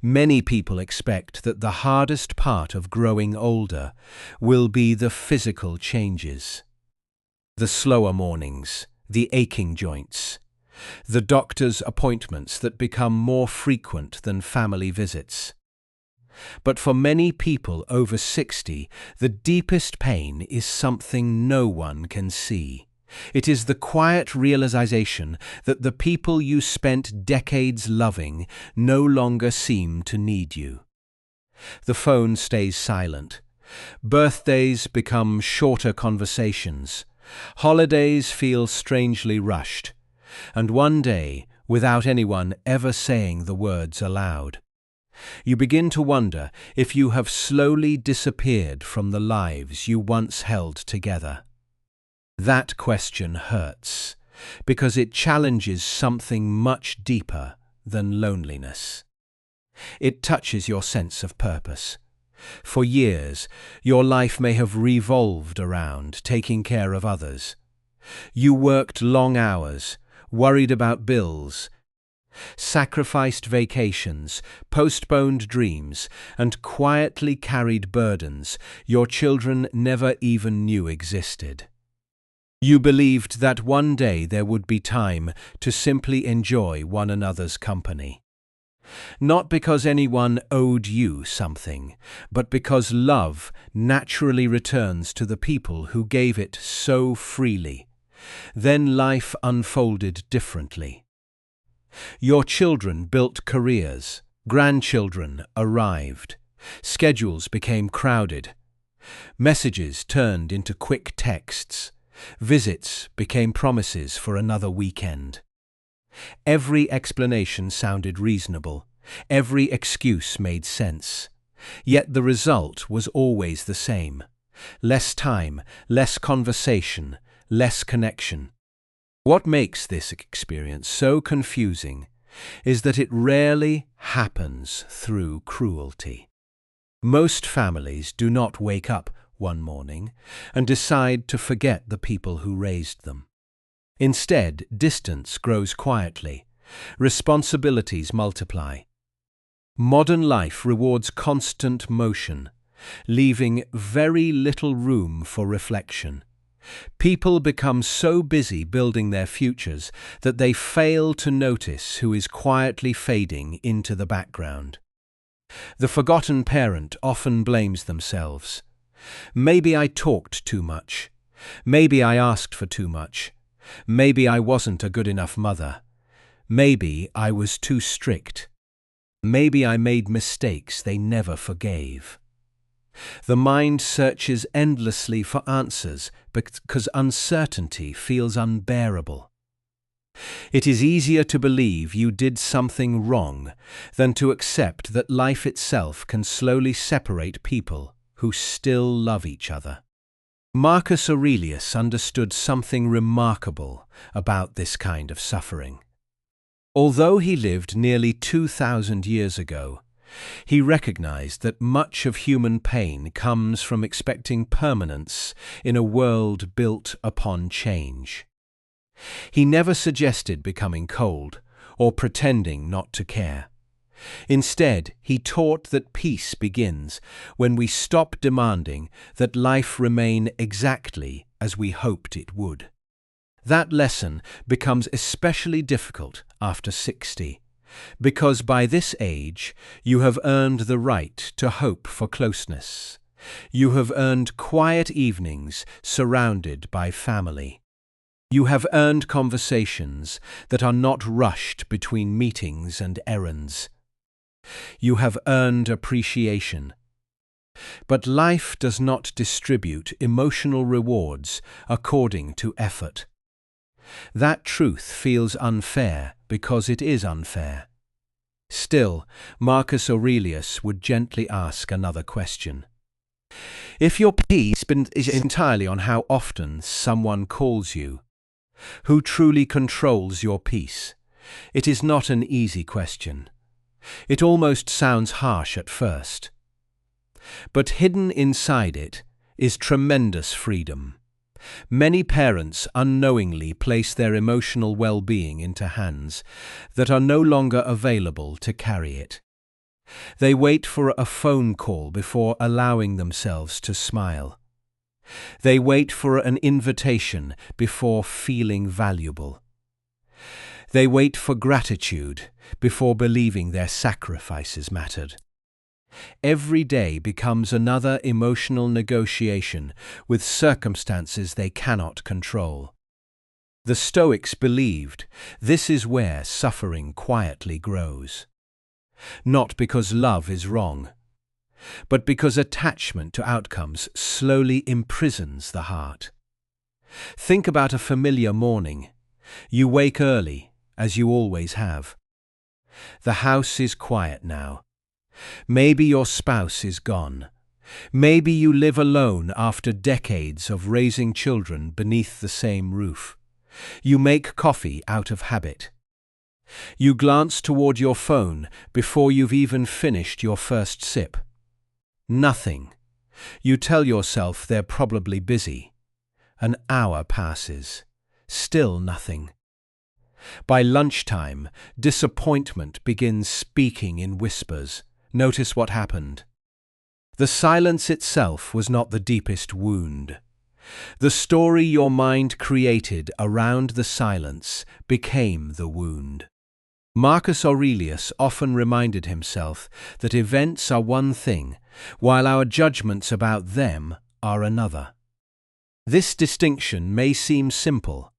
Many people expect that the hardest part of growing older will be the physical changes. The slower mornings, the aching joints, the doctor's appointments that become more frequent than family visits. But for many people over 60, the deepest pain is something no one can see. It is the quiet realization that the people you spent decades loving no longer seem to need you. The phone stays silent. Birthdays become shorter conversations. Holidays feel strangely rushed. And one day, without anyone ever saying the words aloud, you begin to wonder if you have slowly disappeared from the lives you once held together. That question hurts, because it challenges something much deeper than loneliness. It touches your sense of purpose. For years, your life may have revolved around taking care of others. You worked long hours, worried about bills, sacrificed vacations, postponed dreams, and quietly carried burdens your children never even knew existed. You believed that one day there would be time to simply enjoy one another's company. Not because anyone owed you something, but because love naturally returns to the people who gave it so freely. Then life unfolded differently. Your children built careers, grandchildren arrived, schedules became crowded, messages turned into quick texts, visits became promises for another weekend. Every explanation sounded reasonable, every excuse made sense, yet the result was always the same: less time, less conversation, less connection. What makes this experience so confusing is that it rarely happens through cruelty. Most families do not wake up one morning and decide to forget the people who raised them. Instead, distance grows quietly. Responsibilities multiply. Modern life rewards constant motion, leaving very little room for reflection. People become so busy building their futures that they fail to notice who is quietly fading into the background. The forgotten parent often blames themselves. Maybe I talked too much. Maybe I asked for too much. Maybe I wasn't a good enough mother. Maybe I was too strict. Maybe I made mistakes they never forgave. The mind searches endlessly for answers because uncertainty feels unbearable. It is easier to believe you did something wrong than to accept that life itself can slowly separate people who still love each other. Marcus Aurelius understood something remarkable about this kind of suffering. Although he lived nearly 2,000 years ago, he recognized that much of human pain comes from expecting permanence in a world built upon change. He never suggested becoming cold or pretending not to care. Instead, he taught that peace begins when we stop demanding that life remain exactly as we hoped it would. That lesson becomes especially difficult after 60, because by this age you have earned the right to hope for closeness. You have earned quiet evenings surrounded by family. You have earned conversations that are not rushed between meetings and errands. You have earned appreciation. But life does not distribute emotional rewards according to effort. That truth feels unfair because it is unfair. Still, Marcus Aurelius would gently ask another question. If your peace is entirely on how often someone calls you, who truly controls your peace? It is not an easy question. It almost sounds harsh at first. But hidden inside it is tremendous freedom. Many parents unknowingly place their emotional well-being into hands that are no longer available to carry it. They wait for a phone call before allowing themselves to smile. They wait for an invitation before feeling valuable. They wait for gratitude before believing their sacrifices mattered. Every day becomes another emotional negotiation with circumstances they cannot control. The Stoics believed this is where suffering quietly grows. Not because love is wrong, but because attachment to outcomes slowly imprisons the heart. Think about a familiar morning. You wake early, as you always have. The house is quiet now. Maybe your spouse is gone. Maybe you live alone after decades of raising children beneath the same roof. You make coffee out of habit. You glance toward your phone before you've even finished your first sip. Nothing. You tell yourself they're probably busy. An hour passes. Still nothing. By lunchtime, disappointment begins speaking in whispers. Notice what happened. The silence itself was not the deepest wound. The story your mind created around the silence became the wound. Marcus Aurelius often reminded himself that events are one thing, while our judgments about them are another. This distinction may seem simple,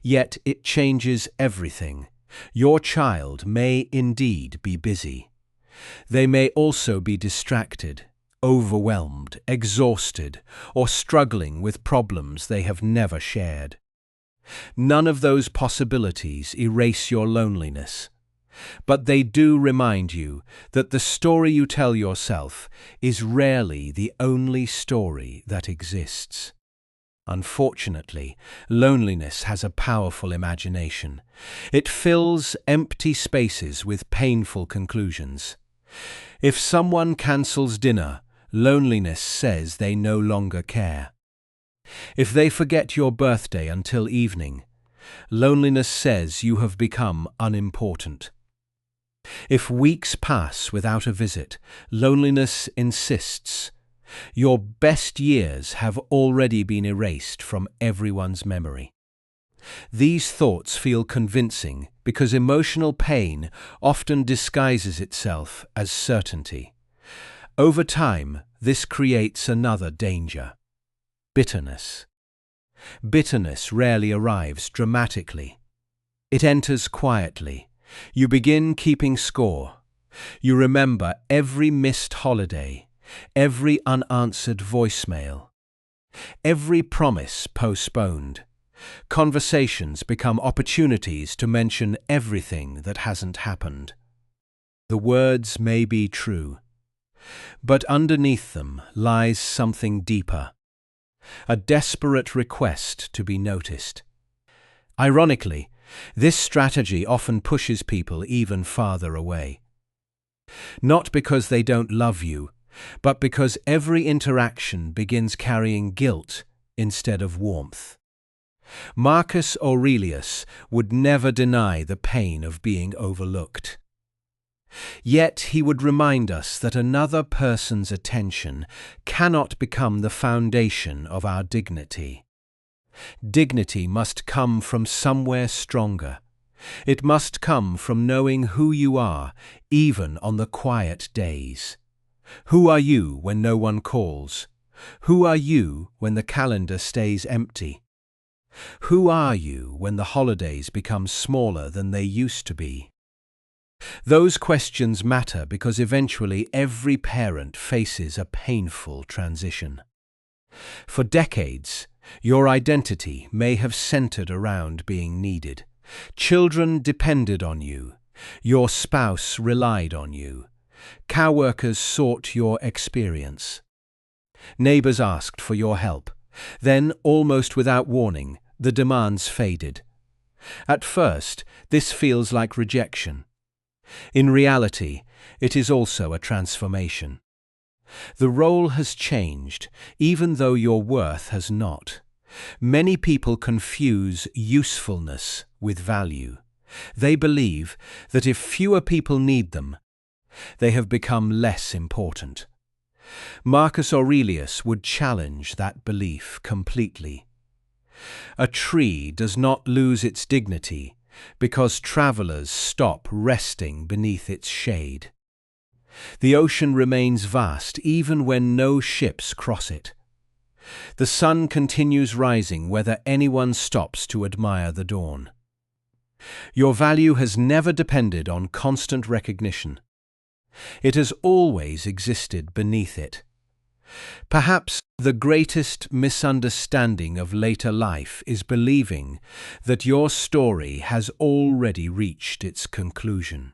yet it changes everything. Your child may indeed be busy. They may also be distracted, overwhelmed, exhausted, or struggling with problems they have never shared. None of those possibilities erase your loneliness, but they do remind you that the story you tell yourself is rarely the only story that exists. Unfortunately, loneliness has a powerful imagination. It fills empty spaces with painful conclusions. If someone cancels dinner, loneliness says they no longer care. If they forget your birthday until evening, loneliness says you have become unimportant. If weeks pass without a visit, loneliness insists your best years have already been erased from everyone's memory. These thoughts feel convincing because emotional pain often disguises itself as certainty. Over time, this creates another danger: bitterness. Bitterness rarely arrives dramatically. It enters quietly. You begin keeping score. You remember every missed holiday, every unanswered voicemail, every promise postponed. Conversations become opportunities to mention everything that hasn't happened. The words may be true, but underneath them lies something deeper, a desperate request to be noticed. Ironically, this strategy often pushes people even farther away. Not because they don't love you, but because every interaction begins carrying guilt instead of warmth. Marcus Aurelius would never deny the pain of being overlooked. Yet he would remind us that another person's attention cannot become the foundation of our dignity. Dignity must come from somewhere stronger. It must come from knowing who you are, even on the quiet days. Who are you when no one calls? Who are you when the calendar stays empty? Who are you when the holidays become smaller than they used to be? Those questions matter because eventually every parent faces a painful transition. For decades, your identity may have centered around being needed. Children depended on you. Your spouse relied on you. Coworkers sought your experience. Neighbors asked for your help. Then, almost without warning, the demands faded. At first, this feels like rejection. In reality, it is also a transformation. The role has changed, even though your worth has not. Many people confuse usefulness with value. They believe that if fewer people need them, They have become less important. Marcus Aurelius would challenge that belief completely. A tree does not lose its dignity because travelers stop resting beneath its shade. The ocean remains vast even when no ships cross it. The sun continues rising whether anyone stops to admire the dawn. Your value has never depended on constant recognition. It has always existed beneath it. Perhaps the greatest misunderstanding of later life is believing that your story has already reached its conclusion.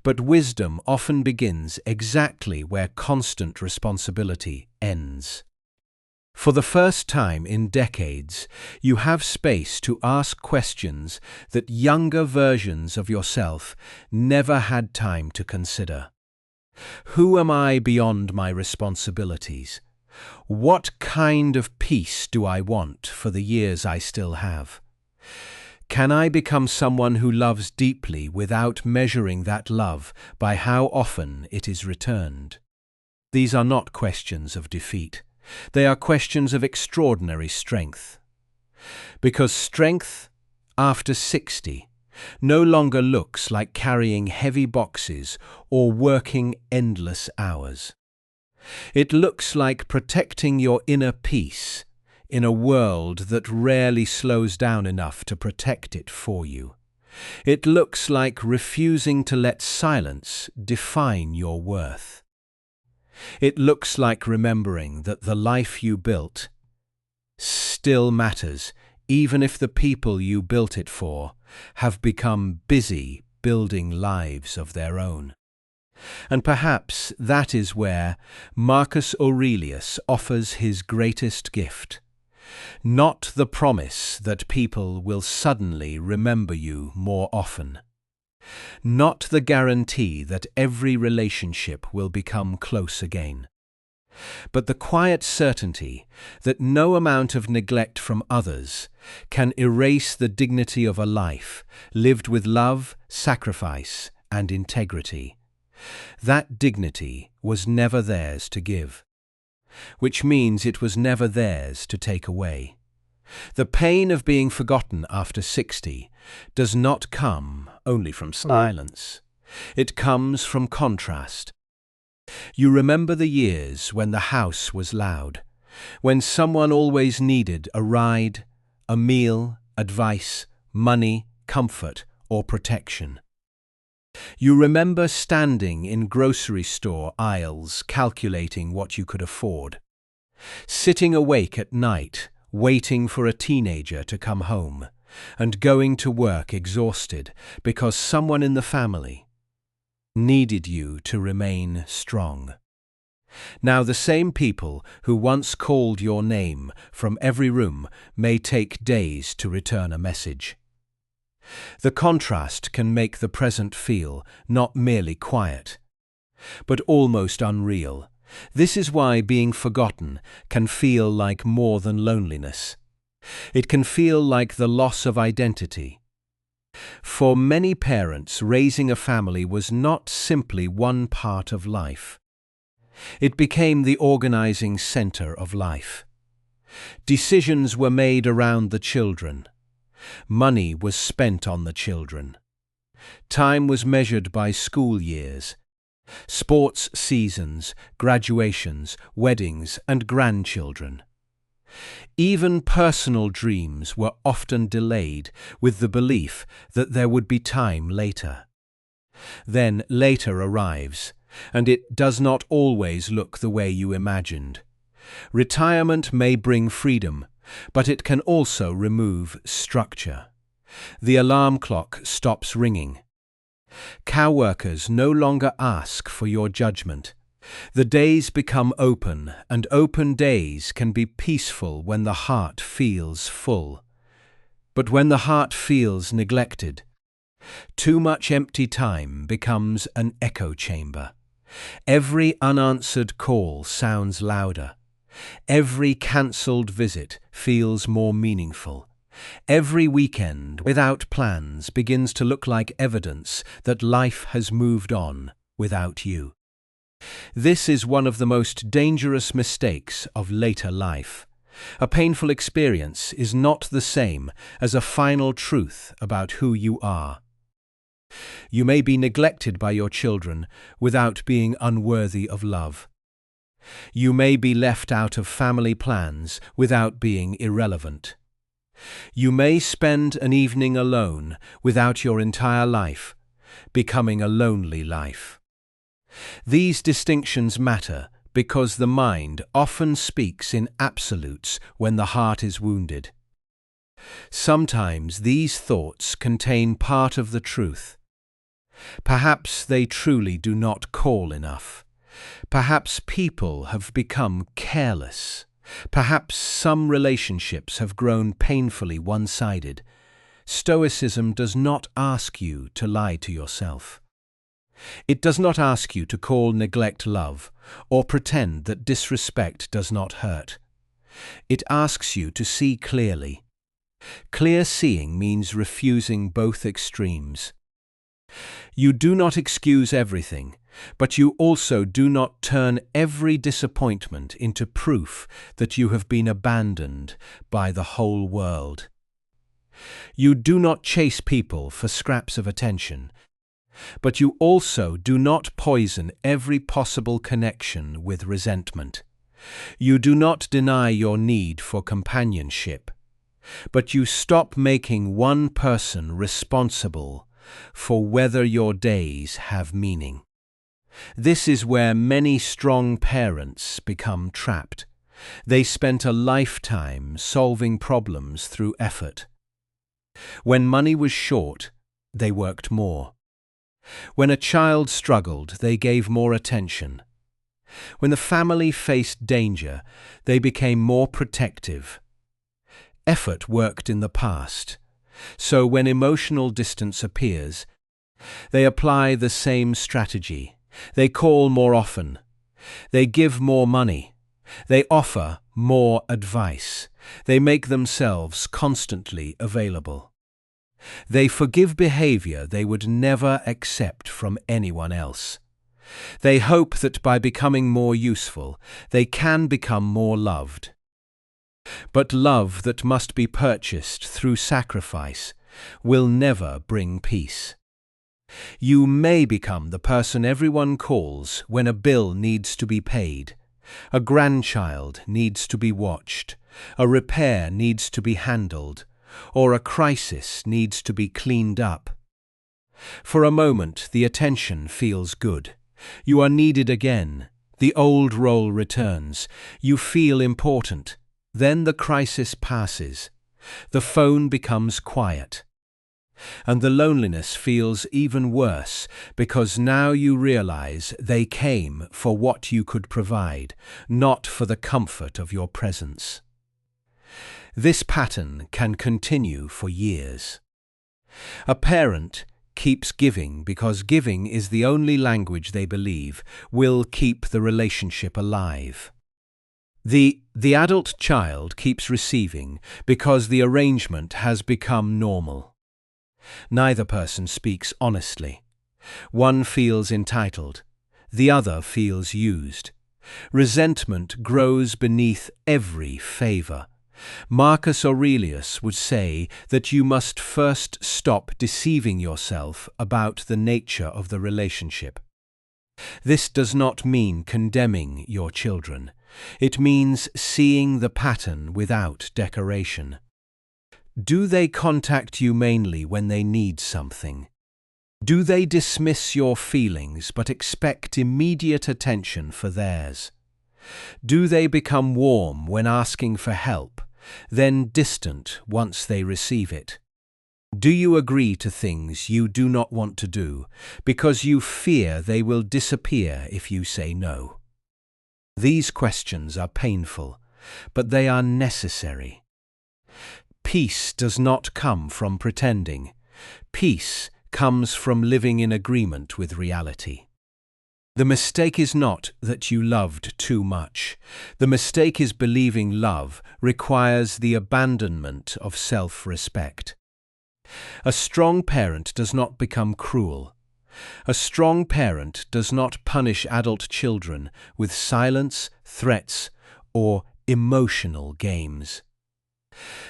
But wisdom often begins exactly where constant responsibility ends. For the first time in decades, you have space to ask questions that younger versions of yourself never had time to consider. Who am I beyond my responsibilities? What kind of peace do I want for the years I still have? Can I become someone who loves deeply without measuring that love by how often it is returned? These are not questions of defeat. They are questions of extraordinary strength. Because strength, after 60, no longer looks like carrying heavy boxes or working endless hours. It looks like protecting your inner peace in a world that rarely slows down enough to protect it for you. It looks like refusing to let silence define your worth. It looks like remembering that the life you built still matters, even if the people you built it for have become busy building lives of their own. And perhaps that is where Marcus Aurelius offers his greatest gift. Not the promise that people will suddenly remember you more often. Not the guarantee that every relationship will become close again. But the quiet certainty that no amount of neglect from others can erase the dignity of a life lived with love, sacrifice, and integrity. That dignity was never theirs to give, which means it was never theirs to take away. The pain of being forgotten after 60 does not come only from silence. It comes from contrast. You remember the years when the house was loud, when someone always needed a ride, a meal, advice, money, comfort, or protection. You remember standing in grocery store aisles calculating what you could afford, sitting awake at night waiting for a teenager to come home, and going to work exhausted because someone in the family needed you to remain strong. Now the same people who once called your name from every room may take days to return a message. The contrast can make the present feel not merely quiet, but almost unreal. This is why being forgotten can feel like more than loneliness. It can feel like the loss of identity. For many parents, raising a family was not simply one part of life. It became the organizing center of life. Decisions were made around the children. Money was spent on the children. Time was measured by school years, sports seasons, graduations, weddings, and grandchildren. Even personal dreams were often delayed with the belief that there would be time later. Then later arrives, and it does not always look the way you imagined. Retirement may bring freedom, but it can also remove structure. The alarm clock stops ringing. Cow workers no longer ask for your judgment. The days become open, and open days can be peaceful when the heart feels full. But when the heart feels neglected, too much empty time becomes an echo chamber. Every unanswered call sounds louder. Every cancelled visit feels more meaningful. Every weekend without plans begins to look like evidence that life has moved on. without you. This is one of the most dangerous mistakes of later life. A painful experience is not the same as a final truth about who you are. You may be neglected by your children without being unworthy of love. You may be left out of family plans without being irrelevant. You may spend an evening alone without your entire life becoming a lonely life. These distinctions matter because the mind often speaks in absolutes when the heart is wounded. Sometimes these thoughts contain part of the truth. Perhaps they truly do not call enough. Perhaps people have become careless. Perhaps some relationships have grown painfully one-sided. Stoicism does not ask you to lie to yourself. It does not ask you to call neglect love or pretend that disrespect does not hurt. It asks you to see clearly. Clear seeing means refusing both extremes. You do not excuse everything, but you also do not turn every disappointment into proof that you have been abandoned by the whole world. You do not chase people for scraps of attention, but you also do not poison every possible connection with resentment. You do not deny your need for companionship, but you stop making one person responsible for whether your days have meaning. This is where many strong parents become trapped. They spent a lifetime solving problems through effort. When money was short, they worked more. When a child struggled, they gave more attention. When the family faced danger, they became more protective. Effort worked in the past, so when emotional distance appears, they apply the same strategy. They call more often. They give more money. They offer more advice. They make themselves constantly available. They forgive behavior they would never accept from anyone else. They hope that by becoming more useful, they can become more loved. But love that must be purchased through sacrifice will never bring peace. You may become the person everyone calls when a bill needs to be paid, a grandchild needs to be watched, a repair needs to be handled, or a crisis needs to be cleaned up. For a moment, the attention feels good. You are needed again. The old role returns. You feel important. Then the crisis passes. The phone becomes quiet. And the loneliness feels even worse because now you realize they came for what you could provide, not for the comfort of your presence. This pattern can continue for years. A parent keeps giving because giving is the only language they believe will keep the relationship alive. The adult child keeps receiving because the arrangement has become normal. Neither person speaks honestly. One feels entitled. The other feels used. Resentment grows beneath every favor. Marcus Aurelius would say that you must first stop deceiving yourself about the nature of the relationship. This does not mean condemning your children. It means seeing the pattern without decoration. Do they contact you mainly when they need something? Do they dismiss your feelings but expect immediate attention for theirs? Do they become warm when asking for help, then distant once they receive it? Do you agree to things you do not want to do because you fear they will disappear if you say no? These questions are painful, but they are necessary. Peace does not come from pretending. Peace comes from living in agreement with reality. The mistake is not that you loved too much. The mistake is believing love requires the abandonment of self-respect. A strong parent does not become cruel. A strong parent does not punish adult children with silence, threats, or emotional games.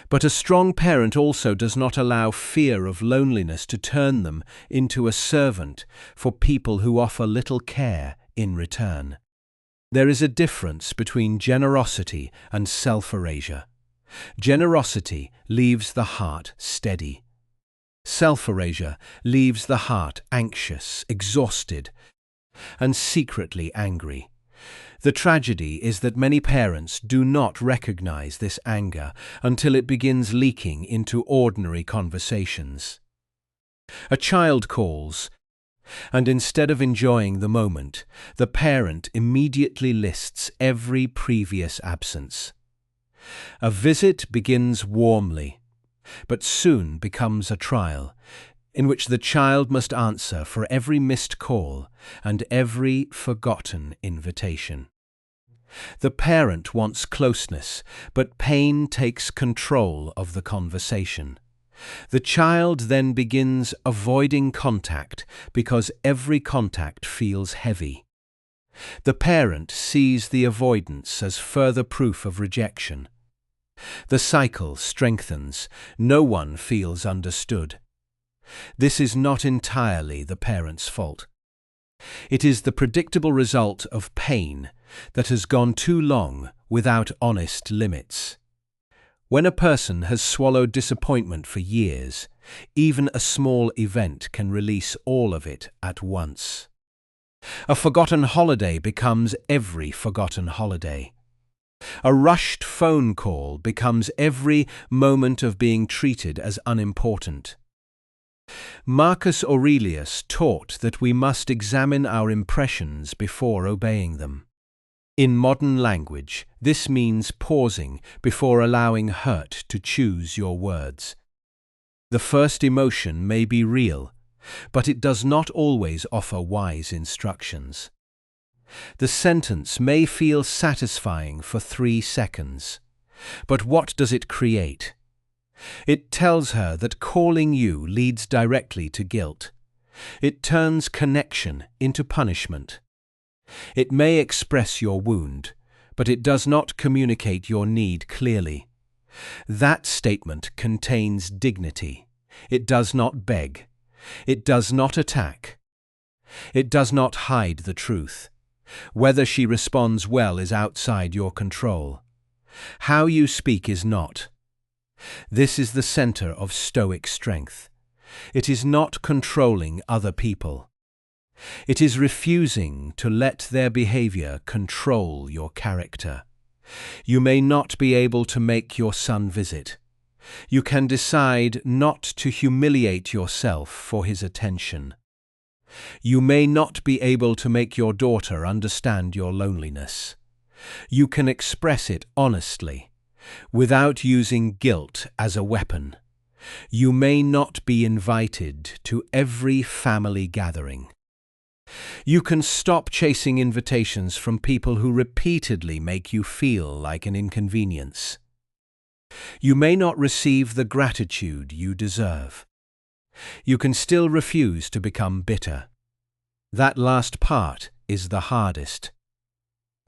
But a strong parent also does not allow fear of loneliness to turn them into a servant for people who offer little care in return. There is a difference between generosity and self-erasure. Generosity leaves the heart steady. Self-erasure leaves the heart anxious, exhausted, and secretly angry. The tragedy is that many parents do not recognize this anger until it begins leaking into ordinary conversations. A child calls, and instead of enjoying the moment, the parent immediately lists every previous absence. A visit begins warmly, but soon becomes a trial, in which the child must answer for every missed call and every forgotten invitation. The parent wants closeness, but pain takes control of the conversation. The child then begins avoiding contact because every contact feels heavy. The parent sees the avoidance as further proof of rejection. The cycle strengthens. No one feels understood. This is not entirely the parent's fault. It is the predictable result of pain that has gone too long without honest limits. When a person has swallowed disappointment for years, even a small event can release all of it at once. A forgotten holiday becomes every forgotten holiday. A rushed phone call becomes every moment of being treated as unimportant. Marcus Aurelius taught that we must examine our impressions before obeying them. In modern language, this means pausing before allowing hurt to choose your words. The first emotion may be real, but it does not always offer wise instructions. The sentence may feel satisfying for 3 seconds, but what does it create? It tells her that calling you leads directly to guilt. It turns connection into punishment. It may express your wound, but it does not communicate your need clearly. That statement contains dignity. It does not beg. It does not attack. It does not hide the truth. Whether she responds well is outside your control. How you speak is not. This is the center of Stoic strength. It is not controlling other people. It is refusing to let their behavior control your character. You may not be able to make your son visit. You can decide not to humiliate yourself for his attention. You may not be able to make your daughter understand your loneliness. You can express it honestly, without using guilt as a weapon. You may not be invited to every family gathering. You can stop chasing invitations from people who repeatedly make you feel like an inconvenience. You may not receive the gratitude you deserve. You can still refuse to become bitter. That last part is the hardest.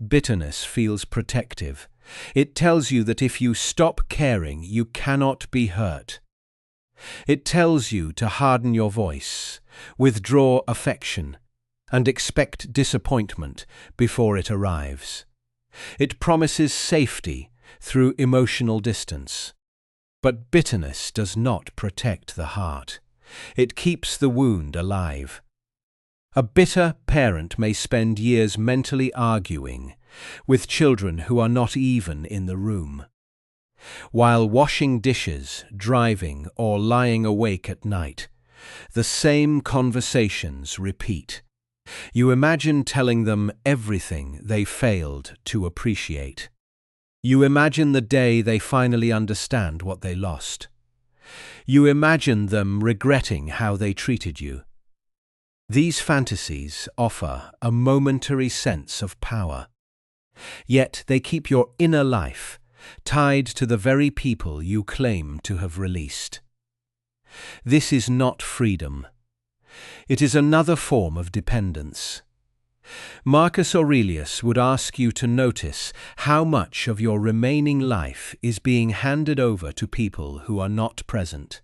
Bitterness feels protective. It tells you that if you stop caring, you cannot be hurt. It tells you to harden your voice, withdraw affection, and expect disappointment before it arrives. It promises safety through emotional distance. But bitterness does not protect the heart. It keeps the wound alive. A bitter parent may spend years mentally arguing with children who are not even in the room. While washing dishes, driving, or lying awake at night, the same conversations repeat. You imagine telling them everything they failed to appreciate. You imagine the day they finally understand what they lost. You imagine them regretting how they treated you. These fantasies offer a momentary sense of power. Yet they keep your inner life tied to the very people you claim to have released. This is not freedom. It is another form of dependence. Marcus Aurelius would ask you to notice how much of your remaining life is being handed over to people who are not present.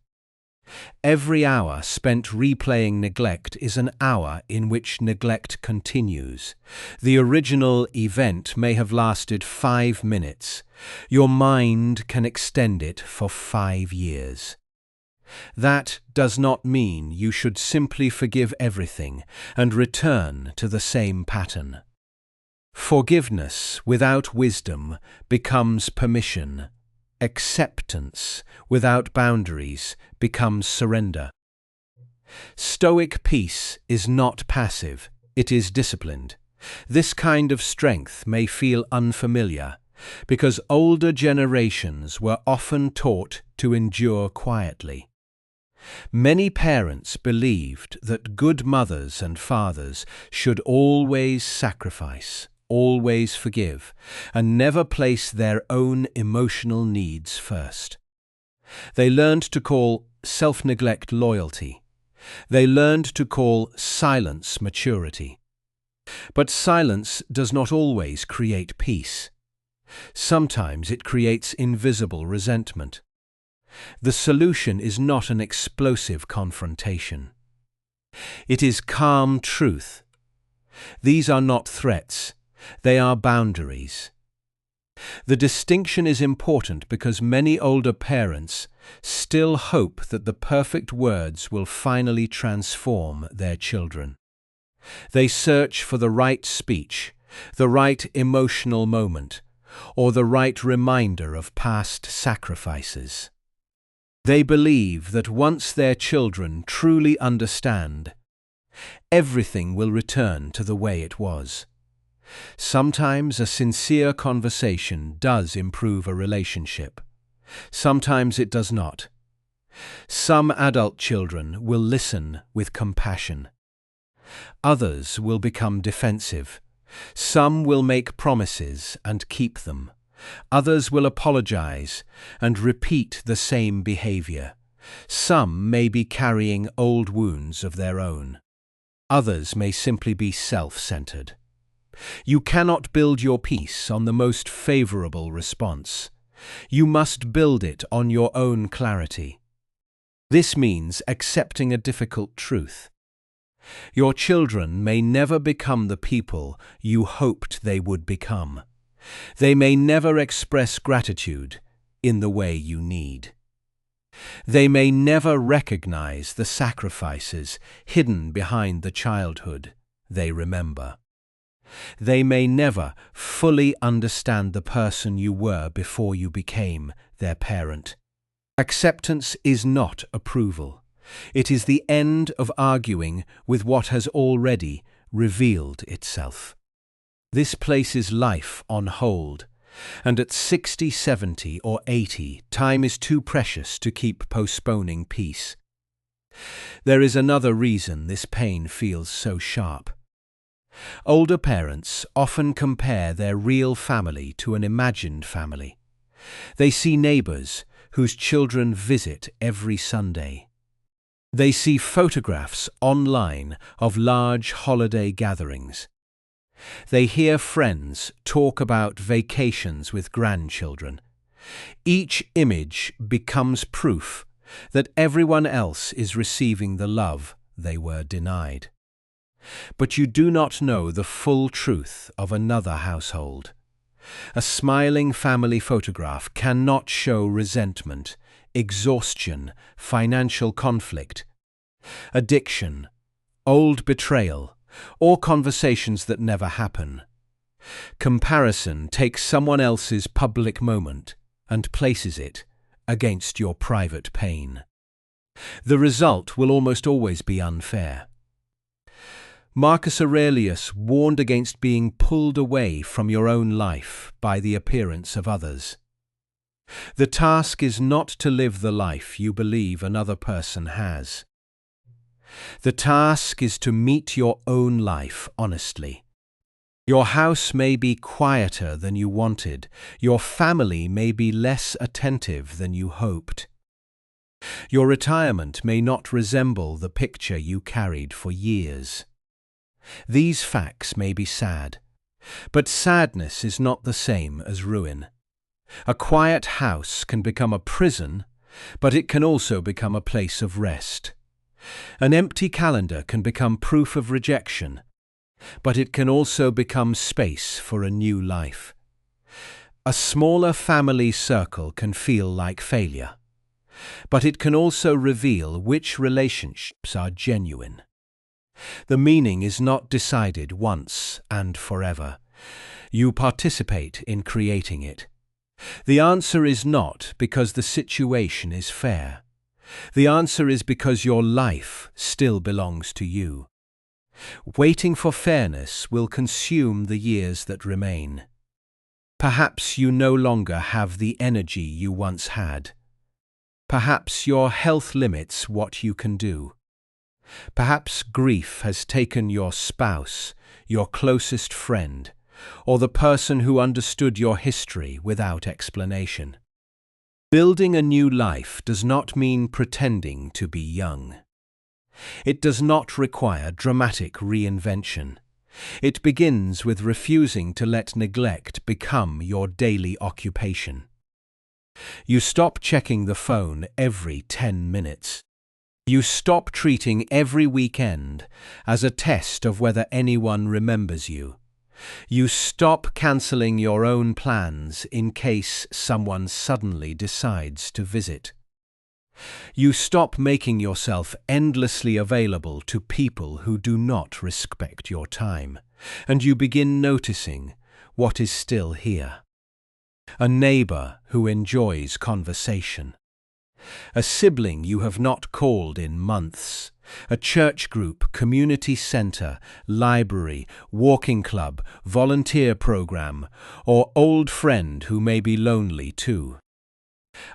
Every hour spent replaying neglect is an hour in which neglect continues. The original event may have lasted 5 minutes. Your mind can extend it for 5 years. That does not mean you should simply forgive everything and return to the same pattern. Forgiveness without wisdom becomes permission. Acceptance without boundaries becomes surrender. Stoic peace is not passive, it is disciplined. This kind of strength may feel unfamiliar, because older generations were often taught to endure quietly. Many parents believed that good mothers and fathers should always sacrifice, always forgive, and never place their own emotional needs first. They learned to call self-neglect loyalty. They learned to call silence maturity. But silence does not always create peace. Sometimes it creates invisible resentment. The solution is not an explosive confrontation. It is calm truth. These are not threats, they are boundaries. The distinction is important because many older parents still hope that the perfect words will finally transform their children. They search for the right speech, the right emotional moment, or the right reminder of past sacrifices. They believe that once their children truly understand, everything will return to the way it was. Sometimes a sincere conversation does improve a relationship. Sometimes it does not. Some adult children will listen with compassion. Others will become defensive. Some will make promises and keep them. Others will apologize and repeat the same behavior. Some may be carrying old wounds of their own. Others may simply be self-centered. You cannot build your peace on the most favorable response. You must build it on your own clarity. This means accepting a difficult truth. Your children may never become the people you hoped they would become. They may never express gratitude in the way you need. They may never recognize the sacrifices hidden behind the childhood they remember. They may never fully understand the person you were before you became their parent. Acceptance is not approval. It is the end of arguing with what has already revealed itself. This places life on hold, and at 60, 70, or 80, time is too precious to keep postponing peace. There is another reason this pain feels so sharp. Older parents often compare their real family to an imagined family. They see neighbors whose children visit every Sunday. They see photographs online of large holiday gatherings. They hear friends talk about vacations with grandchildren. Each image becomes proof that everyone else is receiving the love they were denied. But you do not know the full truth of another household. A smiling family photograph cannot show resentment, exhaustion, financial conflict, addiction, old betrayal, or conversations that never happen. Comparison takes someone else's public moment and places it against your private pain. The result will almost always be unfair. Marcus Aurelius warned against being pulled away from your own life by the appearance of others. The task is not to live the life you believe another person has. The task is to meet your own life honestly. Your house may be quieter than you wanted. Your family may be less attentive than you hoped. Your retirement may not resemble the picture you carried for years. These facts may be sad, but sadness is not the same as ruin. A quiet house can become a prison, but it can also become a place of rest. An empty calendar can become proof of rejection, but it can also become space for a new life. A smaller family circle can feel like failure, but it can also reveal which relationships are genuine. The meaning is not decided once and forever. You participate in creating it. The answer is not because the situation is fair. The answer is because your life still belongs to you. Waiting for fairness will consume the years that remain. Perhaps you no longer have the energy you once had. Perhaps your health limits what you can do. Perhaps grief has taken your spouse, your closest friend, or the person who understood your history without explanation. Building a new life does not mean pretending to be young. It does not require dramatic reinvention. It begins with refusing to let neglect become your daily occupation. You stop checking the phone every 10 minutes. You stop treating every weekend as a test of whether anyone remembers you. You stop cancelling your own plans in case someone suddenly decides to visit. You stop making yourself endlessly available to people who do not respect your time, and you begin noticing what is still here. A neighbor who enjoys conversation. A sibling you have not called in months. A church group, community center, library, walking club, volunteer program, or old friend who may be lonely too.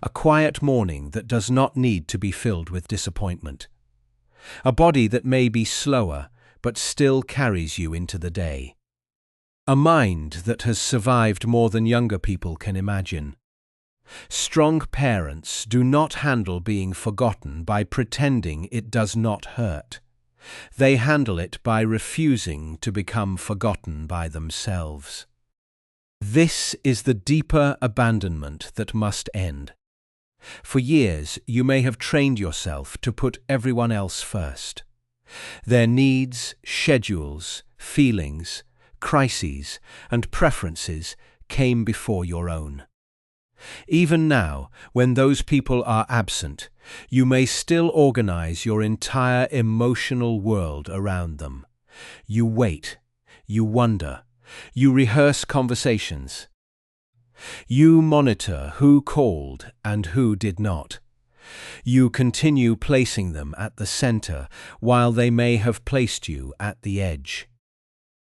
A quiet morning that does not need to be filled with disappointment. A body that may be slower but still carries you into the day. A mind that has survived more than younger people can imagine. Strong parents do not handle being forgotten by pretending it does not hurt. They handle it by refusing to become forgotten by themselves. This is the deeper abandonment that must end. For years, you may have trained yourself to put everyone else first. Their needs, schedules, feelings, crises, and preferences came before your own. Even now, when those people are absent, you may still organize your entire emotional world around them. You wait, you wonder, you rehearse conversations. You monitor who called and who did not. You continue placing them at the center while they may have placed you at the edge.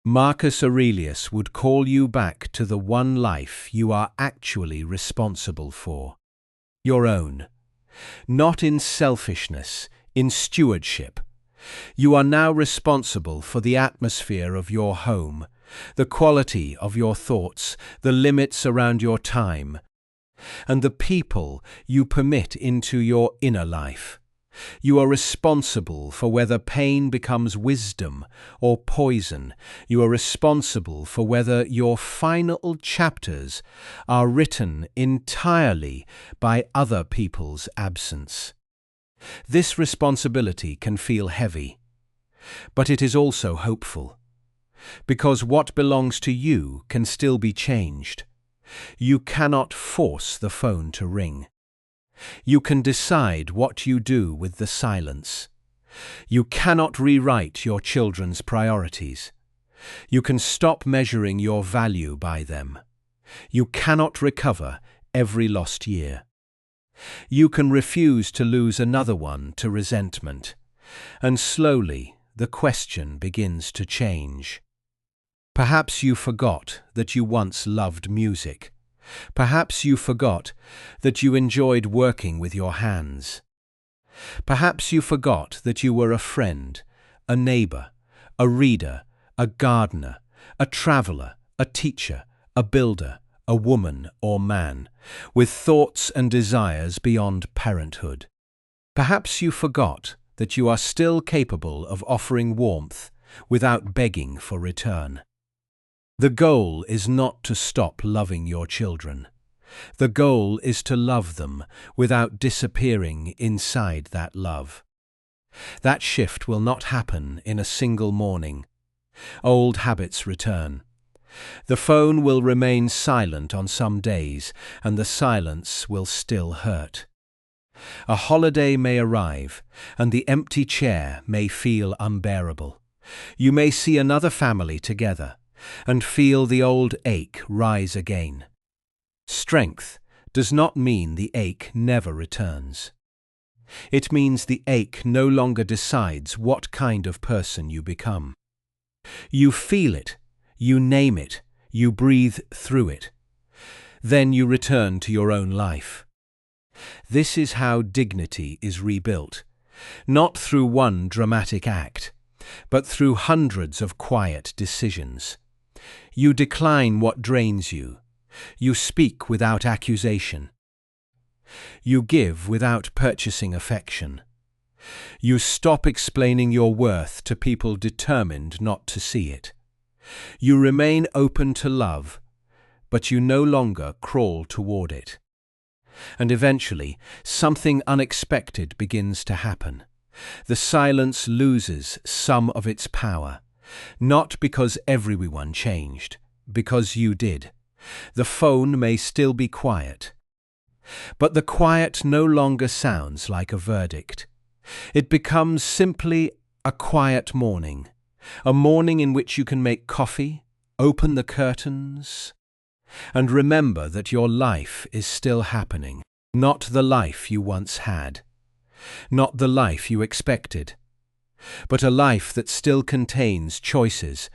Marcus Aurelius would call you back to the one life you are actually responsible for. Your own. Not in selfishness, in stewardship. You are now responsible for the atmosphere of your home, the quality of your thoughts, the limits around your time, and the people you permit into your inner life. You are responsible for whether pain becomes wisdom or poison. You are responsible for whether your final chapters are written entirely by other people's absence. This responsibility can feel heavy, but it is also hopeful, because what belongs to you can still be changed. You cannot force the phone to ring. You can decide what you do with the silence. You cannot rewrite your children's priorities. You can stop measuring your value by them. You cannot recover every lost year. You can refuse to lose another one to resentment. And slowly, the question begins to change. Perhaps you forgot that you once loved music. Perhaps you forgot that you enjoyed working with your hands. Perhaps you forgot that you were a friend, a neighbor, a reader, a gardener, a traveler, a teacher, a builder, a woman or man, with thoughts and desires beyond parenthood. Perhaps you forgot that you are still capable of offering warmth without begging for return. The goal is not to stop loving your children. The goal is to love them without disappearing inside that love. That shift will not happen in a single morning. Old habits return. The phone will remain silent on some days, and the silence will still hurt. A holiday may arrive, and the empty chair may feel unbearable. You may see another family together, and feel the old ache rise again. Strength does not mean the ache never returns. It means the ache no longer decides what kind of person you become. You feel it, you name it, you breathe through it. Then you return to your own life. This is how dignity is rebuilt, not through one dramatic act, but through hundreds of quiet decisions. You decline what drains you. You speak without accusation. You give without purchasing affection. You stop explaining your worth to people determined not to see it. You remain open to love, but you no longer crawl toward it. And eventually, something unexpected begins to happen. The silence loses some of its power, not because everyone changed, because you did. The phone may still be quiet, but the quiet no longer sounds like a verdict. It becomes simply a quiet morning, a morning in which you can make coffee, open the curtains, and remember that your life is still happening, not the life you once had, not the life you expected, but a life that still contains choices,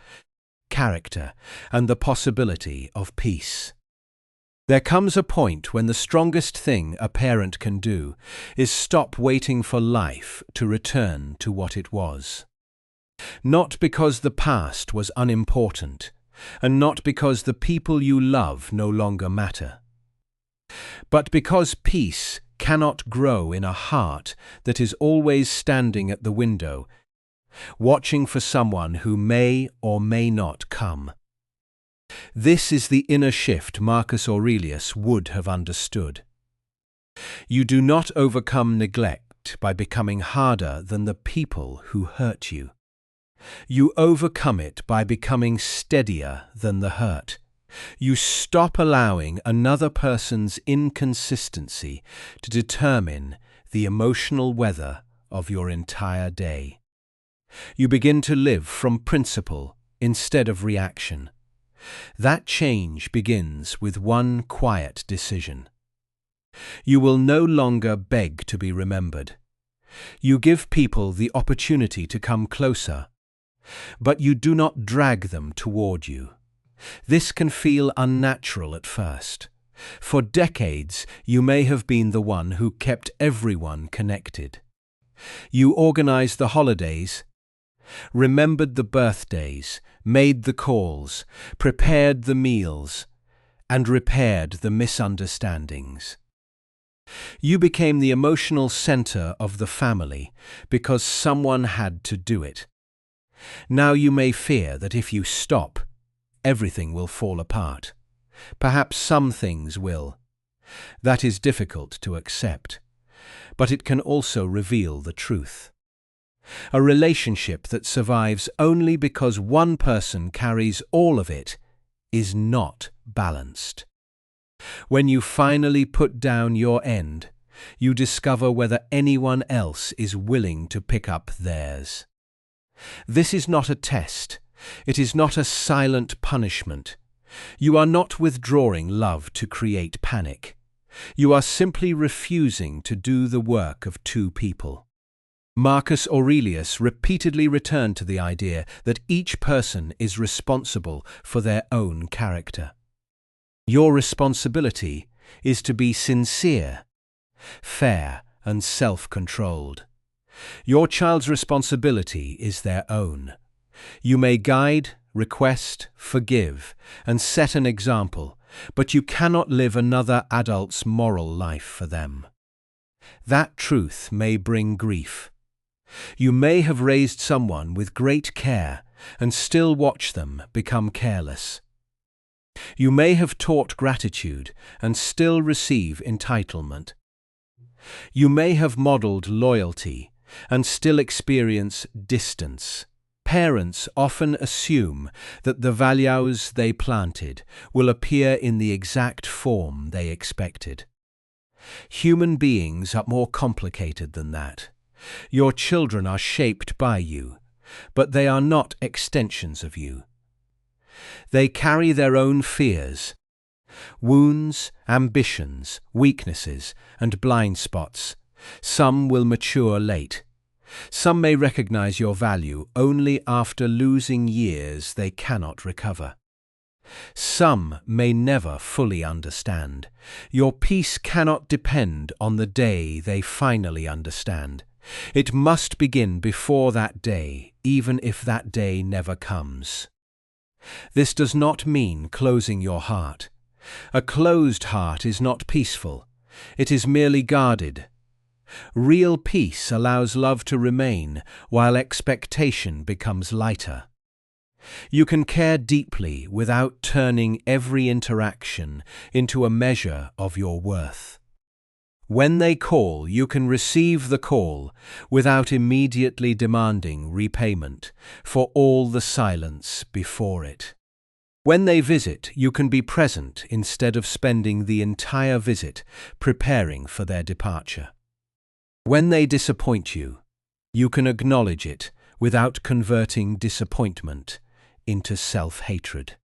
character, and the possibility of peace. There comes a point when the strongest thing a parent can do is stop waiting for life to return to what it was. Not because the past was unimportant, and not because the people you love no longer matter, but because peace cannot grow in a heart that is always standing at the window, watching for someone who may or may not come. This is the inner shift Marcus Aurelius would have understood. You do not overcome neglect by becoming harder than the people who hurt you. You overcome it by becoming steadier than the hurt. You stop allowing another person's inconsistency to determine the emotional weather of your entire day. You begin to live from principle instead of reaction. That change begins with one quiet decision. You will no longer beg to be remembered. You give people the opportunity to come closer, but you do not drag them toward you. This can feel unnatural at first. For decades, you may have been the one who kept everyone connected. You organized the holidays, remembered the birthdays, made the calls, prepared the meals, and repaired the misunderstandings. You became the emotional center of the family because someone had to do it. Now you may fear that if you stop, everything will fall apart. Perhaps some things will. That is difficult to accept, but it can also reveal the truth. A relationship that survives only because one person carries all of it is not balanced. When you finally put down your end, you discover whether anyone else is willing to pick up theirs. This is not a test. It is not a silent punishment. You are not withdrawing love to create panic. You are simply refusing to do the work of two people. Marcus Aurelius repeatedly returned to the idea that each person is responsible for their own character. Your responsibility is to be sincere, fair, and self-controlled. Your child's responsibility is their own. You may guide, request, forgive, and set an example, but you cannot live another adult's moral life for them. That truth may bring grief. You may have raised someone with great care and still watch them become careless. You may have taught gratitude and still receive entitlement. You may have modeled loyalty and still experience distance. Parents often assume that the values they planted will appear in the exact form they expected. Human beings are more complicated than that. Your children are shaped by you, but they are not extensions of you. They carry their own fears, wounds, ambitions, weaknesses, and blind spots. Some will mature late. Some may recognize your value only after losing years they cannot recover. Some may never fully understand. Your peace cannot depend on the day they finally understand. It must begin before that day, even if that day never comes. This does not mean closing your heart. A closed heart is not peaceful. It is merely guarded. Real peace allows love to remain while expectation becomes lighter. You can care deeply without turning every interaction into a measure of your worth. When they call, you can receive the call without immediately demanding repayment for all the silence before it. When they visit, you can be present instead of spending the entire visit preparing for their departure. When they disappoint you, you can acknowledge it without converting disappointment into self-hatred.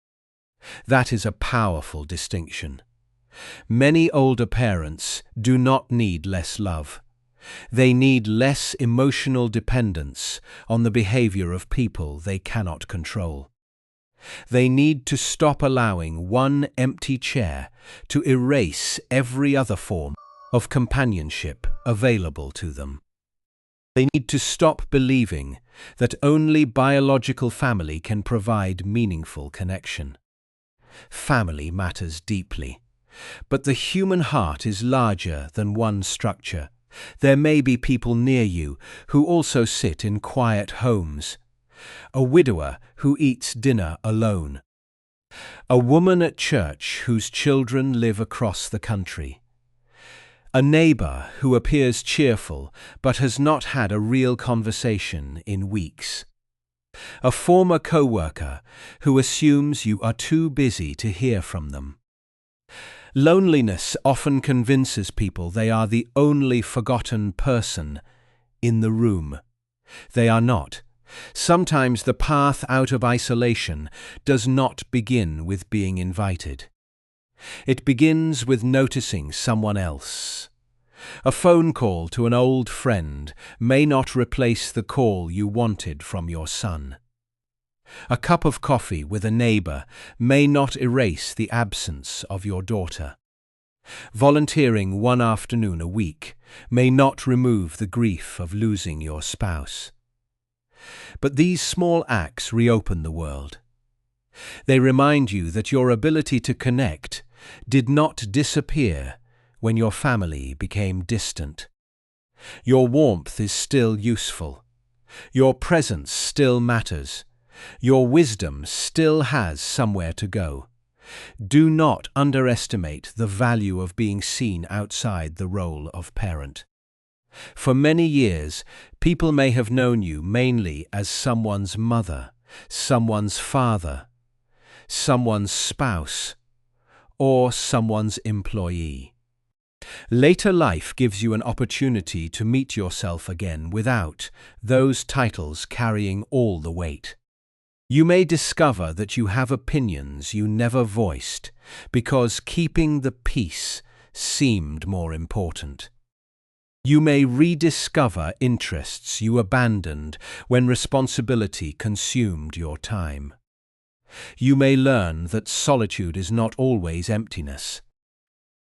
That is a powerful distinction. Many older parents do not need less love. They need less emotional dependence on the behavior of people they cannot control. They need to stop allowing one empty chair to erase every other form of companionship available to them. They need to stop believing that only biological family can provide meaningful connection. Family matters deeply, but the human heart is larger than one structure. There may be people near you who also sit in quiet homes. A widower who eats dinner alone. A woman at church whose children live across the country. A neighbor who appears cheerful but has not had a real conversation in weeks. A former co-worker who assumes you are too busy to hear from them. Loneliness often convinces people they are the only forgotten person in the room. They are not. Sometimes the path out of isolation does not begin with being invited. It begins with noticing someone else. A phone call to an old friend may not replace the call you wanted from your son. A cup of coffee with a neighbor may not erase the absence of your daughter. Volunteering one afternoon a week may not remove the grief of losing your spouse. But these small acts reopen the world. They remind you that your ability to connect did not disappear when your family became distant. Your warmth is still useful. Your presence still matters. Your wisdom still has somewhere to go. Do not underestimate the value of being seen outside the role of parent. For many years, people may have known you mainly as someone's mother, someone's father, someone's spouse, or someone's employee. Later life gives you an opportunity to meet yourself again without those titles carrying all the weight. You may discover that you have opinions you never voiced because keeping the peace seemed more important. You may rediscover interests you abandoned when responsibility consumed your time. You may learn that solitude is not always emptiness.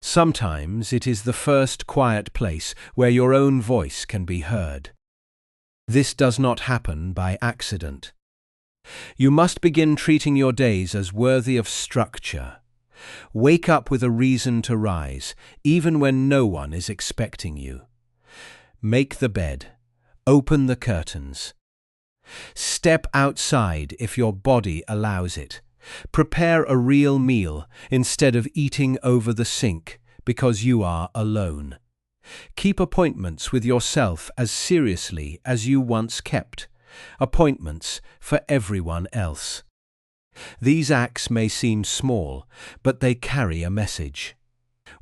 Sometimes it is the first quiet place where your own voice can be heard. This does not happen by accident. You must begin treating your days as worthy of structure. Wake up with a reason to rise, even when no one is expecting you. Make the bed. Open the curtains. Step outside if your body allows it. Prepare a real meal instead of eating over the sink because you are alone. Keep appointments with yourself as seriously as you once kept appointments for everyone else. These acts may seem small, but they carry a message.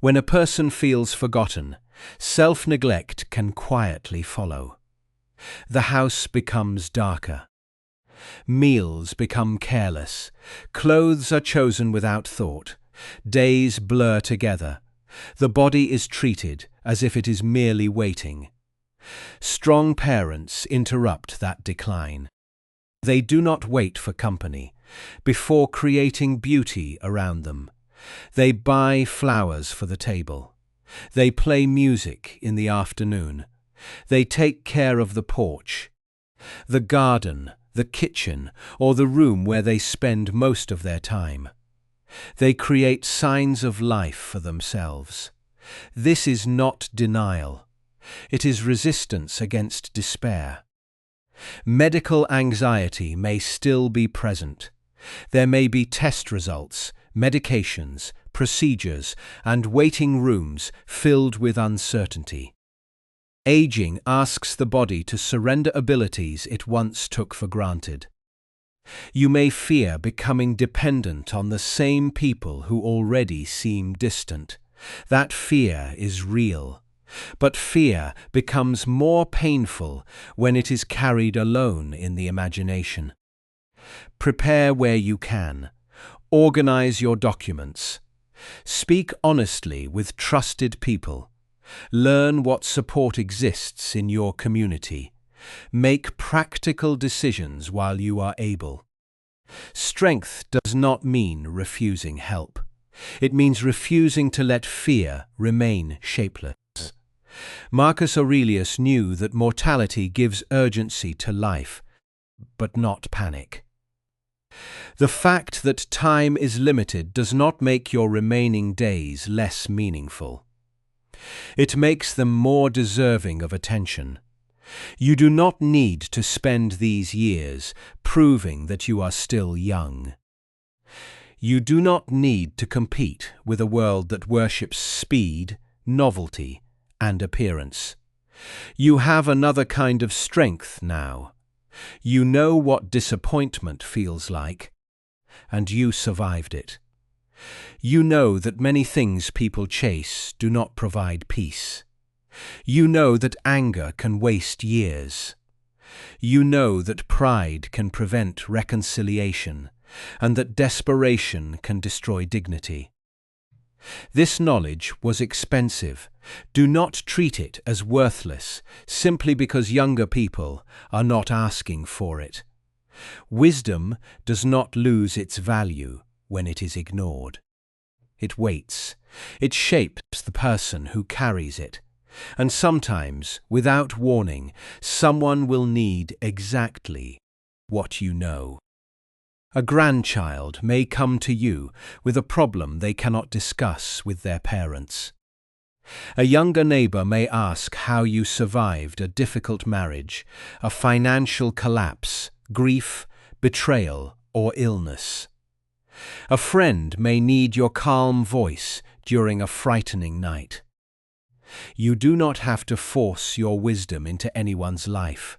When a person feels forgotten, self-neglect can quietly follow. The house becomes darker. Meals become careless. Clothes are chosen without thought. Days blur together. The body is treated as if it is merely waiting. Strong parents interrupt that decline. They do not wait for company before creating beauty around them. They buy flowers for the table. They play music in the afternoon. They take care of the porch, the garden, the kitchen, or the room where they spend most of their time. They create signs of life for themselves. This is not denial. It is resistance against despair. Medical anxiety may still be present. There may be test results, medications, procedures, and waiting rooms filled with uncertainty. Aging asks the body to surrender abilities it once took for granted. You may fear becoming dependent on the same people who already seem distant. That fear is real. But fear becomes more painful when it is carried alone in the imagination. Prepare where you can. Organize your documents. Speak honestly with trusted people. Learn what support exists in your community. Make practical decisions while you are able. Strength does not mean refusing help. It means refusing to let fear remain shapeless. Marcus Aurelius knew that mortality gives urgency to life, but not panic. The fact that time is limited does not make your remaining days less meaningful. It makes them more deserving of attention. You do not need to spend these years proving that you are still young. You do not need to compete with a world that worships speed, novelty, and appearance. You have another kind of strength now. You know what disappointment feels like, and you survived it. You know that many things people chase do not provide peace. You know that anger can waste years. You know that pride can prevent reconciliation, and that desperation can destroy dignity. This knowledge was expensive. Do not treat it as worthless simply because younger people are not asking for it. Wisdom does not lose its value when it is ignored. It waits. It shapes the person who carries it. And sometimes, without warning, someone will need exactly what you know. A grandchild may come to you with a problem they cannot discuss with their parents. A younger neighbor may ask how you survived a difficult marriage, a financial collapse, grief, betrayal, or illness. A friend may need your calm voice during a frightening night. You do not have to force your wisdom into anyone's life.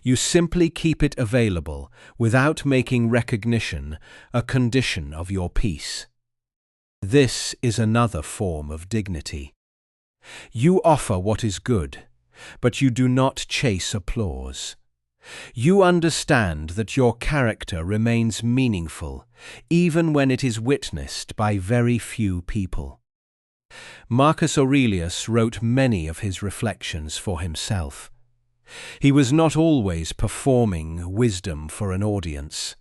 You simply keep it available without making recognition a condition of your peace. This is another form of dignity. You offer what is good, but you do not chase applause. You understand that your character remains meaningful, even when it is witnessed by very few people. Marcus Aurelius wrote many of his reflections for himself. He was not always performing wisdom for an audience.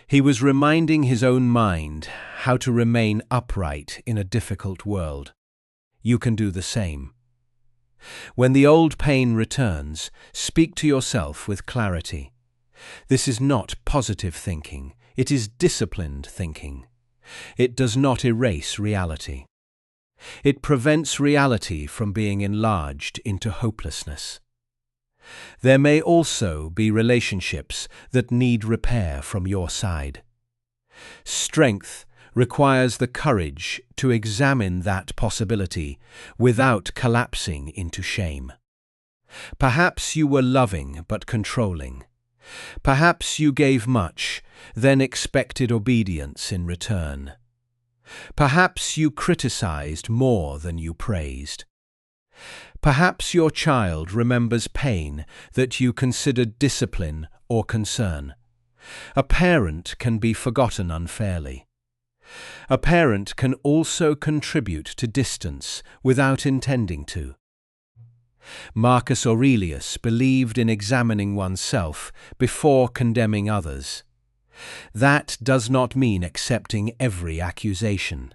He was reminding his own mind how to remain upright in a difficult world. You can do the same. When the old pain returns, speak to yourself with clarity. This is not positive thinking. It is disciplined thinking. It does not erase reality. It prevents reality from being enlarged into hopelessness. There may also be relationships that need repair from your side. Strength requires the courage to examine that possibility without collapsing into shame. Perhaps you were loving but controlling. Perhaps you gave much, then expected obedience in return. Perhaps you criticized more than you praised. Perhaps your child remembers pain that you considered discipline or concern. A parent can be forgotten unfairly. A parent can also contribute to distance without intending to. Marcus Aurelius believed in examining oneself before condemning others. That does not mean accepting every accusation.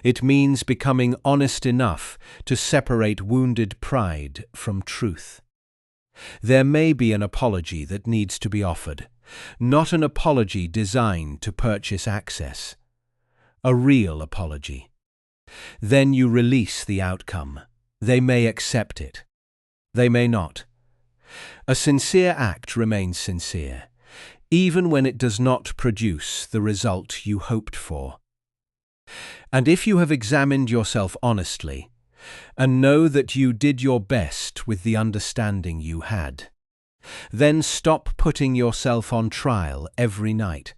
It means becoming honest enough to separate wounded pride from truth. There may be an apology that needs to be offered, not an apology designed to purchase access. A real apology. Then you release the outcome. They may accept it. They may not. A sincere act remains sincere, even when it does not produce the result you hoped for. And if you have examined yourself honestly, and know that you did your best with the understanding you had, then stop putting yourself on trial every night.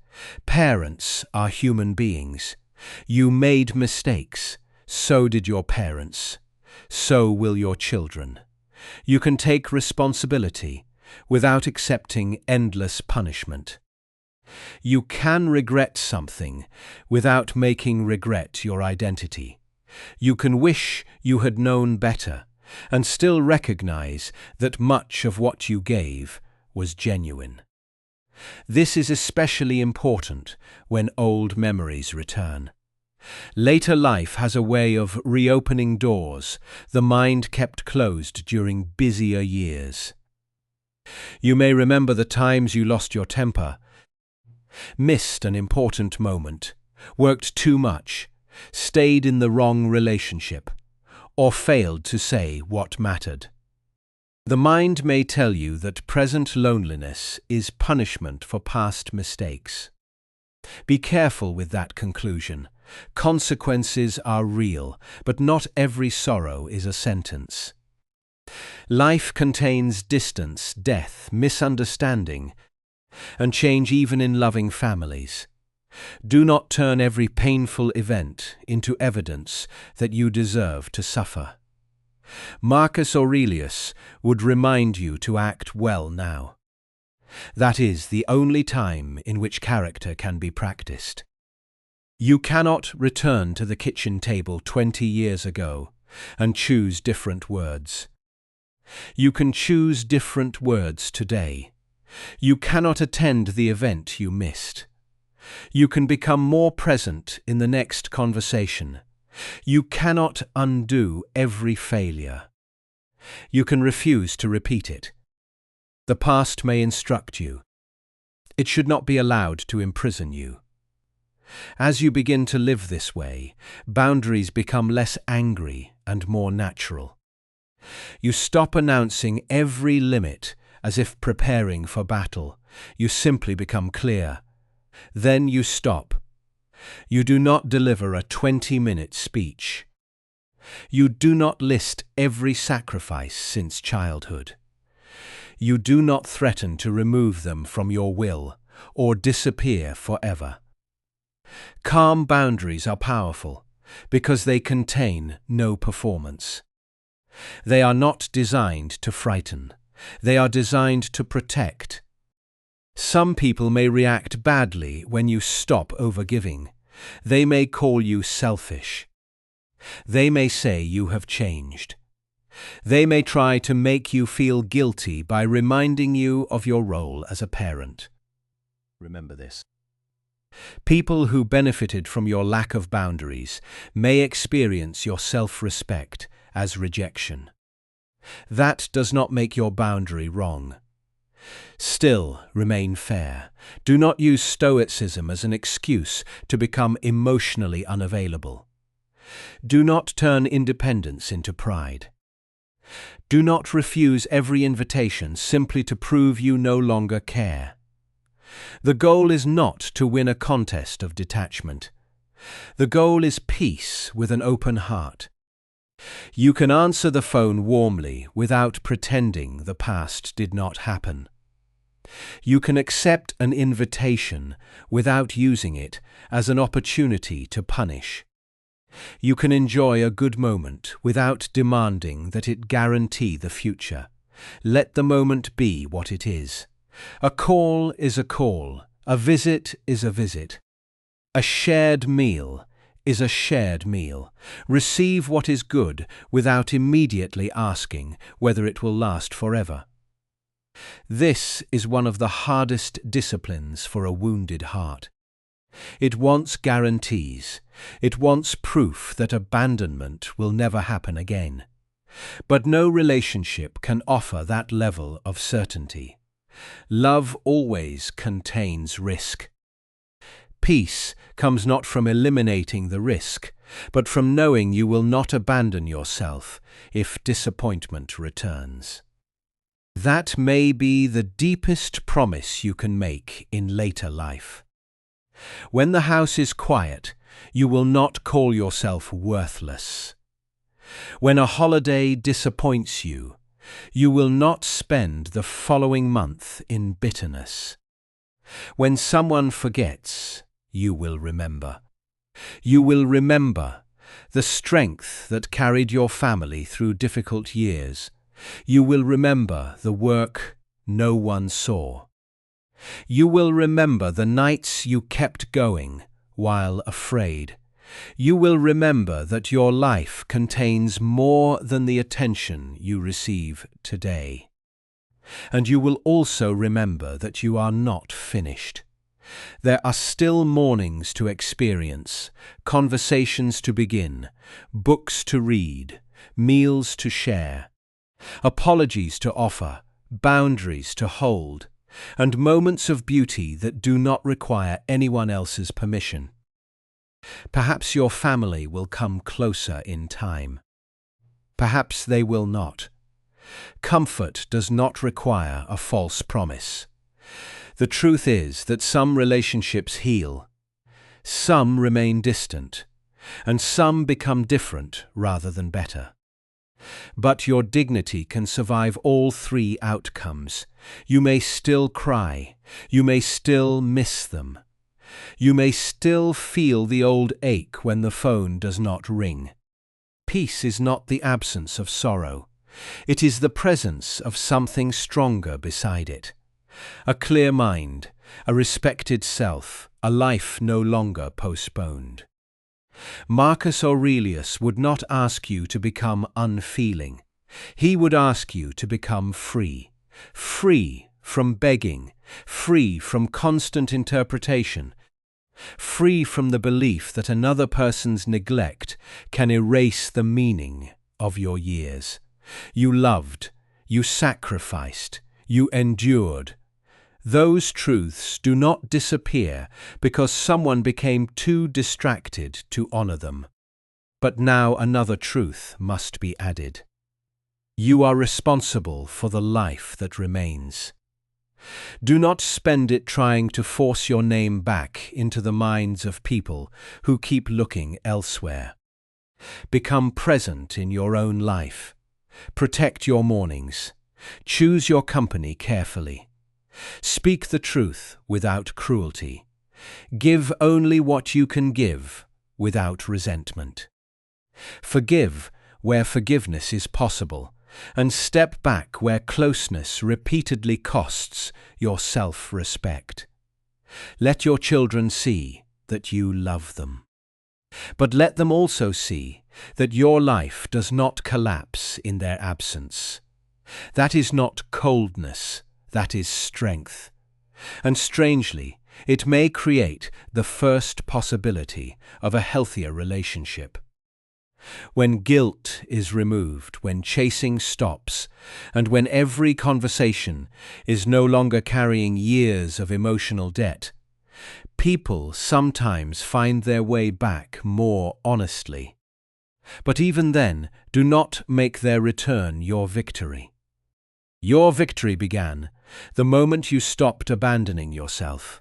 Parents are human beings. You made mistakes. So did your parents. So will your children. You can take responsibility without accepting endless punishment. You can regret something without making regret your identity. You can wish you had known better and still recognize that much of what you gave was genuine. This is especially important when old memories return. Later life has a way of reopening doors the mind kept closed during busier years. You may remember the times you lost your temper, missed an important moment, worked too much, stayed in the wrong relationship, or failed to say what mattered. The mind may tell you that present loneliness is punishment for past mistakes. Be careful with that conclusion. Consequences are real, but not every sorrow is a sentence. Life contains distance, death, misunderstanding, and change even in loving families. Do not turn every painful event into evidence that you deserve to suffer. Marcus Aurelius would remind you to act well now. That is the only time in which character can be practiced. You cannot return to the kitchen table 20 years ago and choose different words. You can choose different words today. You cannot attend the event you missed. You can become more present in the next conversation. You cannot undo every failure. You can refuse to repeat it. The past may instruct you. It should not be allowed to imprison you. As you begin to live this way, boundaries become less angry and more natural. You stop announcing every limit as if preparing for battle. You simply become clear. Then you stop. You do not deliver a 20-minute speech. You do not list every sacrifice since childhood. You do not threaten to remove them from your will or disappear forever. Calm boundaries are powerful because they contain no performance. They are not designed to frighten. They are designed to protect. Some people may react badly when you stop overgiving. They may call you selfish. They may say you have changed. They may try to make you feel guilty by reminding you of your role as a parent. Remember this. People who benefited from your lack of boundaries may experience your self-respect as rejection. That does not make your boundary wrong. Still, remain fair. Do not use Stoicism as an excuse to become emotionally unavailable. Do not turn independence into pride. Do not refuse every invitation simply to prove you no longer care. The goal is not to win a contest of detachment. The goal is peace with an open heart. You can answer the phone warmly without pretending the past did not happen. You can accept an invitation without using it as an opportunity to punish. You can enjoy a good moment without demanding that it guarantee the future. Let the moment be what it is. A call is a call. A visit is a visit. A shared meal is a shared meal. Receive what is good without immediately asking whether it will last forever. This is one of the hardest disciplines for a wounded heart. It wants guarantees. It wants proof that abandonment will never happen again. But no relationship can offer that level of certainty. Love always contains risk. Peace comes not from eliminating the risk, but from knowing you will not abandon yourself if disappointment returns. That may be the deepest promise you can make in later life. When the house is quiet, you will not call yourself worthless. When a holiday disappoints you, you will not spend the following month in bitterness. When someone forgets, you will remember. You will remember the strength that carried your family through difficult years. You will remember the work no one saw. You will remember the nights you kept going while afraid. You will remember that your life contains more than the attention you receive today. And you will also remember that you are not finished. There are still mornings to experience, conversations to begin, books to read, meals to share, apologies to offer, boundaries to hold, and moments of beauty that do not require anyone else's permission. Perhaps your family will come closer in time. Perhaps they will not. Comfort does not require a false promise. The truth is that some relationships heal, some remain distant, and some become different rather than better. But your dignity can survive all three outcomes. You may still cry. You may still miss them. You may still feel the old ache when the phone does not ring. Peace is not the absence of sorrow. It is the presence of something stronger beside it. A clear mind, a respected self, a life no longer postponed. Marcus Aurelius would not ask you to become unfeeling. He would ask you to become free. Free from begging, free from constant interpretation, free from the belief that another person's neglect can erase the meaning of your years. You loved, you sacrificed, you endured. Those truths do not disappear because someone became too distracted to honor them. But now another truth must be added. You are responsible for the life that remains. Do not spend it trying to force your name back into the minds of people who keep looking elsewhere. Become present in your own life. Protect your mornings. Choose your company carefully. Speak the truth without cruelty. Give only what you can give without resentment. Forgive where forgiveness is possible, and step back where closeness repeatedly costs your self-respect. Let your children see that you love them. But let them also see that your life does not collapse in their absence. That is not coldness. That is strength. And strangely, it may create the first possibility of a healthier relationship. When guilt is removed, when chasing stops, and when every conversation is no longer carrying years of emotional debt, people sometimes find their way back more honestly. But even then, do not make their return your victory. Your victory began the moment you stopped abandoning yourself.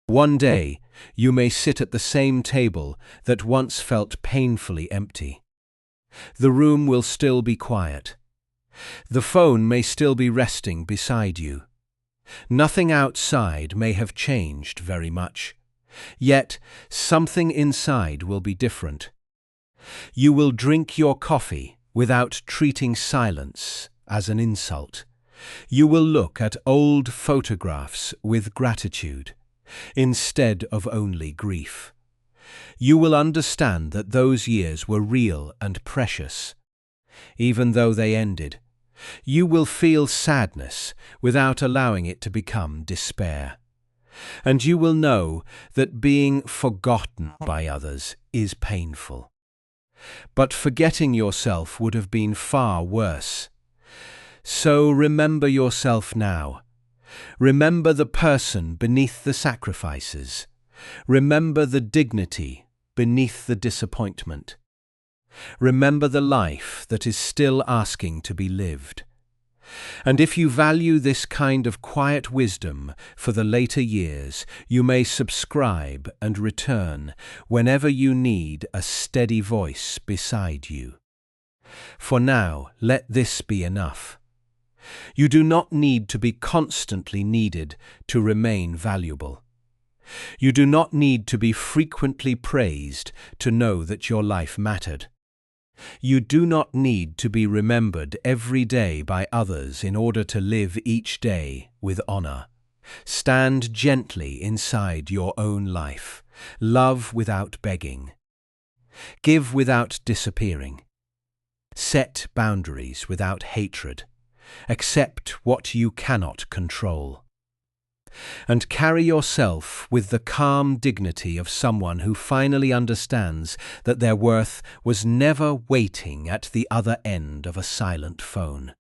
One day, you may sit at the same table that once felt painfully empty. The room will still be quiet. The phone may still be resting beside you. Nothing outside may have changed very much. Yet, something inside will be different. You will drink your coffee without treating silence as an insult. You will look at old photographs with gratitude, instead of only grief. You will understand that those years were real and precious. Even though they ended, you will feel sadness without allowing it to become despair. And you will know that being forgotten by others is painful. But forgetting yourself would have been far worse. So remember yourself now. Remember the person beneath the sacrifices. Remember the dignity beneath the disappointment. Remember the life that is still asking to be lived. And if you value this kind of quiet wisdom for the later years, you may subscribe and return whenever you need a steady voice beside you. For now, let this be enough. You do not need to be constantly needed to remain valuable. You do not need to be frequently praised to know that your life mattered. You do not need to be remembered every day by others in order to live each day with honor. Stand gently inside your own life. Love without begging. Give without disappearing. Set boundaries without hatred. Accept what you cannot control. And carry yourself with the calm dignity of someone who finally understands that their worth was never waiting at the other end of a silent phone.